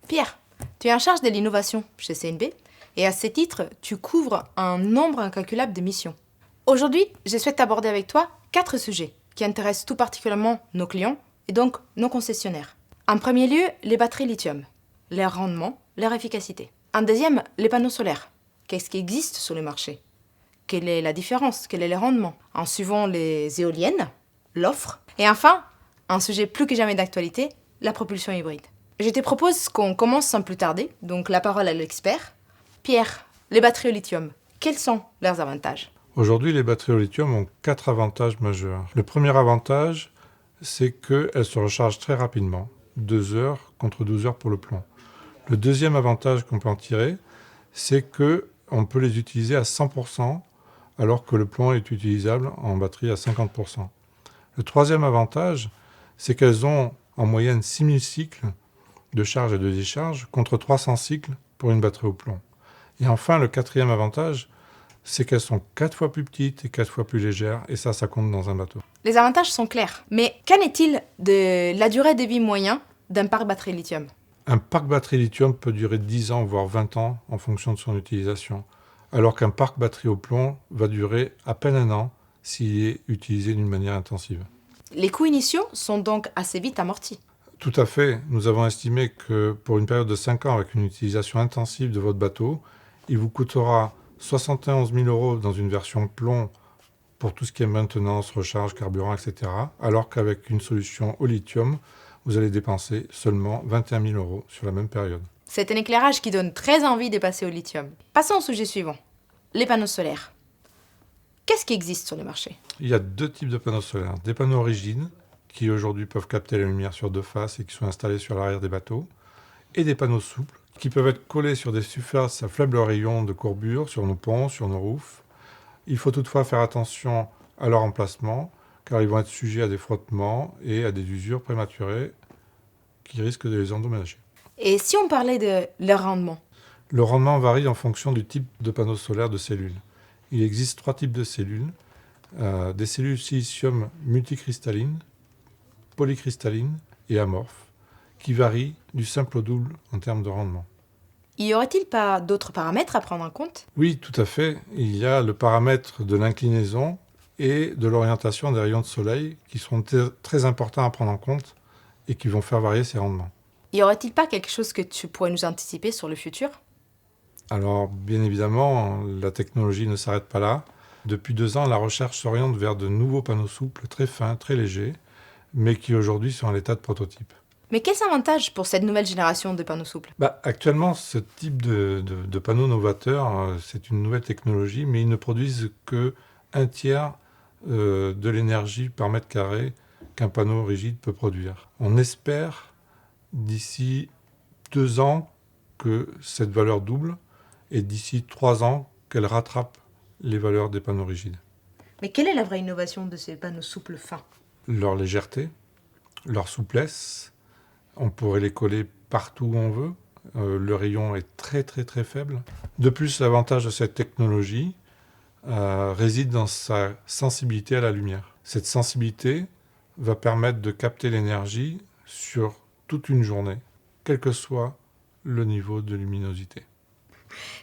Pierre, tu es en charge de l'innovation chez CNB et à ce titre, tu couvres un nombre incalculable de missions. Aujourd'hui, je souhaite aborder avec toi 4 sujets qui intéressent tout particulièrement nos clients et donc nos concessionnaires. En premier lieu, les batteries lithium, leur rendement, leur efficacité. En deuxième, les panneaux solaires. Qu'est-ce qui existe sur le marché? Quelle est la différence? Quel est le rendement? En suivant les éoliennes, l'offre. Et enfin, un sujet plus que jamais d'actualité, la propulsion hybride. Je te propose qu'on commence sans plus tarder, donc la parole à l'expert. Pierre, les batteries au lithium, quels sont leurs avantages? Aujourd'hui, les batteries au lithium ont 4 avantages majeurs. Le premier avantage, c'est qu'elles se rechargent très rapidement, 2 heures contre 12 heures pour le plomb. Le deuxième avantage qu'on peut en tirer, c'est qu'on peut les utiliser à 100%, alors que le plomb est utilisable en batterie à 50%. Le troisième avantage, c'est qu'elles ont en moyenne 6000 cycles de charge et de décharge contre 300 cycles pour une batterie au plomb. Et enfin, le quatrième avantage, c'est qu'elles sont 4 fois plus petites et 4 fois plus légères, et ça compte dans un bateau. Les avantages sont clairs, mais qu'en est-il de la durée de vie moyenne d'un parc batterie lithium? Un parc batterie lithium peut durer 10 ans, voire 20 ans, en fonction de son utilisation, alors qu'un parc batterie au plomb va durer à peine 1 an s'il est utilisé d'une manière intensive. Les coûts initiaux sont donc assez vite amortis. Tout à fait. Nous avons estimé que pour une période de 5 ans, avec une utilisation intensive de votre bateau, il vous coûtera 71 000 € dans une version plomb pour tout ce qui est maintenance, recharge, carburant, etc. Alors qu'avec une solution au lithium, vous allez dépenser seulement 21 000 € sur la même période. C'est un éclairage qui donne très envie de passer au lithium. Passons au sujet suivant, les panneaux solaires. Qu'est-ce qui existe sur le marché? Il y a 2 types de panneaux solaires. Des panneaux rigides, qui aujourd'hui peuvent capter la lumière sur 2 faces et qui sont installés sur l'arrière des bateaux, et des panneaux souples, qui peuvent être collés sur des surfaces à faible rayon de courbure, sur nos ponts, sur nos roufs. Il faut toutefois faire attention à leur emplacement, car ils vont être sujets à des frottements et à des usures prématurées qui risquent de les endommager. Et si on parlait de leur rendement? Le rendement varie en fonction du type de panneau solaire de cellules. Il existe 3 types de cellules. Des cellules silicium multicristallines, polycristallines et amorphes, qui varient du simple au double en termes de rendement. Y aurait-il pas d'autres paramètres à prendre en compte? Oui, tout à fait. Il y a le paramètre de l'inclinaison et de l'orientation des rayons de soleil qui sont très importants à prendre en compte et qui vont faire varier ces rendements. Y aurait-il pas quelque chose que tu pourrais nous anticiper sur le futur? Alors, bien évidemment, la technologie ne s'arrête pas là. Depuis 2 ans, la recherche s'oriente vers de nouveaux panneaux souples, très fins, très légers, mais qui aujourd'hui sont à l'état de prototype. Mais quels avantages pour cette nouvelle génération de panneaux souples? Actuellement, ce type de panneaux novateurs, c'est une nouvelle technologie, mais ils ne produisent que 1/3 de l'énergie par mètre carré qu'un panneau rigide peut produire. On espère, d'ici 2 ans, que cette valeur double, et d'ici 3 ans, qu'elle rattrape les valeurs des panneaux rigides. Mais quelle est la vraie innovation de ces panneaux souples fins? Leur légèreté, leur souplesse, on pourrait les coller partout où on veut. Le rayon est très très très faible. De plus, l'avantage de cette technologie réside dans sa sensibilité à la lumière. Cette sensibilité va permettre de capter l'énergie sur toute une journée, quel que soit le niveau de luminosité.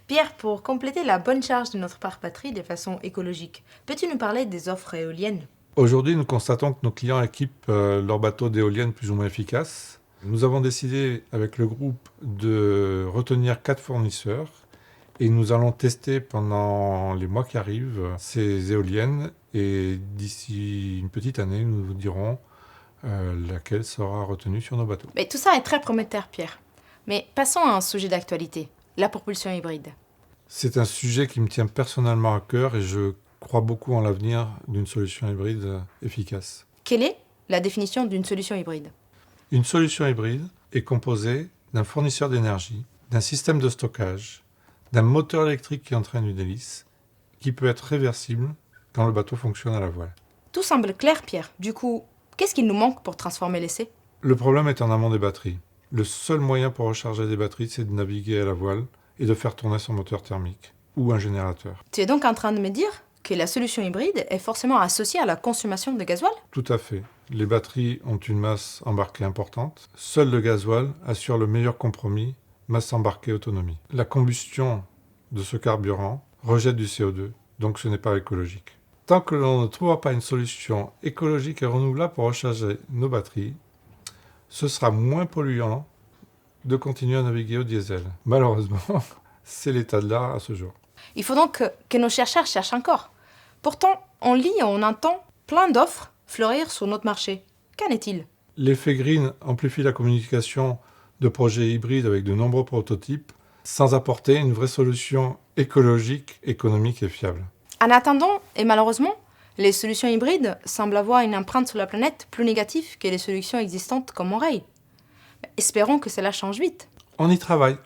Pierre, pour compléter la bonne charge de notre parc batterie de façon écologique, peux-tu nous parler des offres éoliennes? Aujourd'hui, nous constatons que nos clients équipent leurs bateaux d'éoliennes plus ou moins efficaces. Nous avons décidé avec le groupe de retenir 4 fournisseurs et nous allons tester pendant les mois qui arrivent ces éoliennes et d'ici une petite année, nous vous dirons laquelle sera retenue sur nos bateaux. Mais tout ça est très prometteur, Pierre. Mais passons à un sujet d'actualité, la propulsion hybride. C'est un sujet qui me tient personnellement à cœur et je crois beaucoup en l'avenir d'une solution hybride efficace. Quelle est la définition d'une solution hybride? Une solution hybride est composée d'un fournisseur d'énergie, d'un système de stockage, d'un moteur électrique qui entraîne une hélice, qui peut être réversible quand le bateau fonctionne à la voile. Tout semble clair, Pierre. Du coup, qu'est-ce qu'il nous manque pour transformer l'essai? Le problème est en amont des batteries. Le seul moyen pour recharger des batteries, c'est de naviguer à la voile et de faire tourner son moteur thermique ou un générateur. Tu es donc en train de me dire que la solution hybride est forcément associée à la consommation de gasoil? Tout à fait. les batteries ont une masse embarquée importante. Seul le gasoil assure le meilleur compromis, masse embarquée autonomie. La combustion de ce carburant rejette du CO2, donc ce n'est pas écologique. Tant que l'on ne trouvera pas une solution écologique et renouvelable pour recharger nos batteries, ce sera moins polluant de continuer à naviguer au diesel. Malheureusement, c'est l'état de l'art à ce jour. Il faut donc que nos chercheurs cherchent encore. Pourtant, on lit et on entend plein d'offres fleurir sur notre marché. Qu'en est-il? L'effet green amplifie la communication de projets hybrides avec de nombreux prototypes, sans apporter une vraie solution écologique, économique et fiable. En attendant, et malheureusement, les solutions hybrides semblent avoir une empreinte sur la planète plus négative que les solutions existantes comme Morail. Espérons que cela change vite. On y travaille.